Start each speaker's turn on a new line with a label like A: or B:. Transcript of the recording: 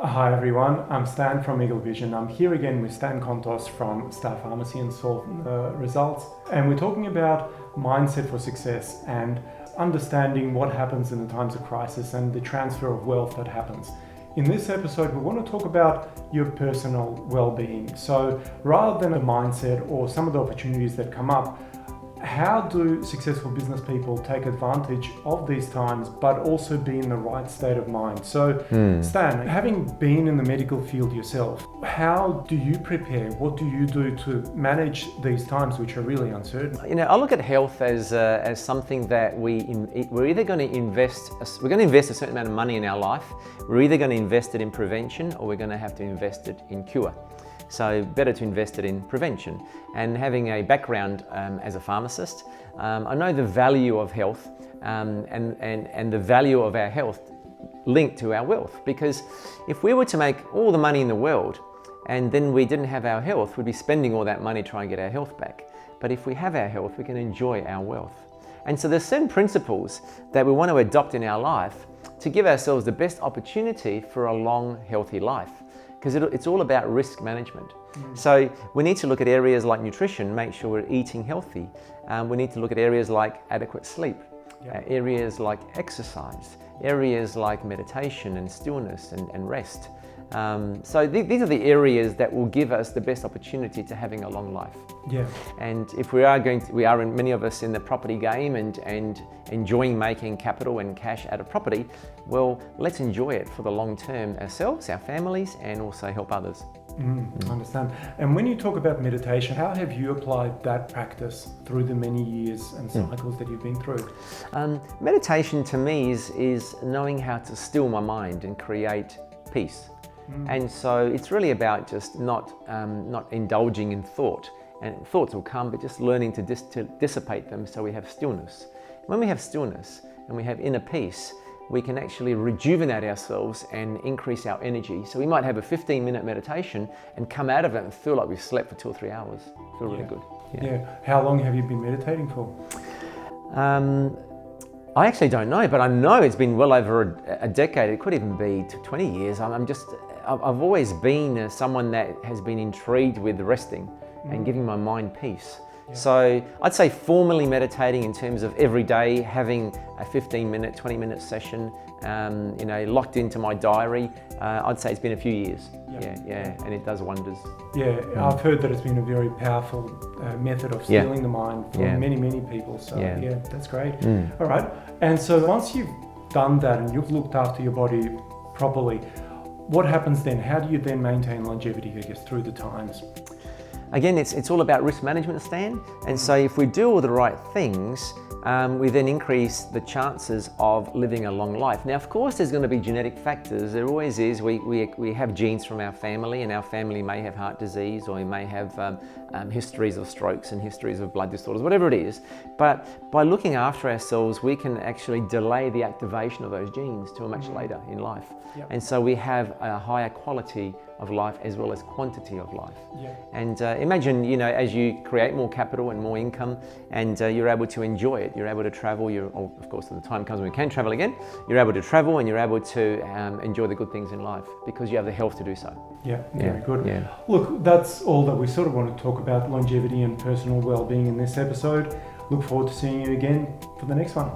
A: Hi everyone, I'm Stan from Eagle Vision. I'm here again with Stan Kontos from Star Pharmacy and Solve Results. And we're talking about mindset for success and understanding what happens in the times of crisis and the transfer of wealth that happens. In this episode, we want to talk about your personal well-being. So rather than a mindset or some of the opportunities that come up, how do successful business people take advantage of these times, but also be in the right state of mind? So, Stan, having been in the medical field yourself, how do you prepare? What do you do to manage these times, which are really uncertain?
B: You know, I look at health as something that we're either going to invest. We're going to invest a certain amount of money in our life. We're either going to invest it in prevention, or we're going to have to invest it in cure. So better to invest it in prevention. And having a background as a pharmacist, I know the value of health and the value of our health linked to our wealth. Because if we were to make all the money in the world and then we didn't have our health, we'd be spending all that money trying to get our health back. But if we have our health, we can enjoy our wealth. And so there's certain principles that we want to adopt in our life to give ourselves the best opportunity for a long, healthy life. Because it's all about risk management. So we need to look at areas like nutrition, make sure we're eating healthy. We need to look at areas like adequate sleep, areas like exercise, areas like meditation and stillness and rest. So these are the areas that will give us the best opportunity to having a long life.
A: Yeah.
B: And if many of us in the property game and enjoying making capital and cash out of property, well, let's enjoy it for the long term ourselves, our families, and also help others.
A: I understand. And when you talk about meditation, how have you applied that practice through the many years and cycles that you've been through?
B: Meditation to me is knowing how to still my mind and create peace. And so it's really about just not indulging in thought. And thoughts will come, but just learning to dissipate them so we have stillness. When we have stillness and we have inner peace, we can actually rejuvenate ourselves and increase our energy. So we might have a 15-minute meditation and come out of it and feel like we've slept for 2 or 3 hours. Feel really good.
A: Yeah. How long have you been meditating for?
B: I actually don't know, but I know it's been well over a decade. It could even be 20 years. I've always been someone that has been intrigued with resting and giving my mind peace. Yeah. So I'd say formally meditating in terms of every day having a 15-minute, 20-minute session, locked into my diary. I'd say it's been a few years. Yeah, and it does wonders.
A: Yeah, I've heard that it's been a very powerful method of stilling the mind for many people. So yeah, that's great. All right. And so once you've done that and you've looked after your body properly, what happens then? How do you then maintain longevity, I guess, through the times?
B: Again, it's all about risk management, Stan. And so if we do all the right things, we then increase the chances of living a long life. Now, of course, there's going to be genetic factors. There always is. We have genes from our family, and our family may have heart disease, or we may have histories of strokes and histories of blood disorders, whatever it is. But by looking after ourselves, we can actually delay the activation of those genes to a much later in life. Yep. And so we have a higher quality of life as well as quantity of life. Yeah. And imagine, as you create more capital and more income and you're able to enjoy it, you're able to travel, of course, when the time comes when we can travel again, you're able to travel and you're able to enjoy the good things in life because you have the health to do so.
A: Yeah, very good. Yeah. Look, that's all that we sort of want to talk about, longevity and personal well-being in this episode. Look forward to seeing you again for the next one.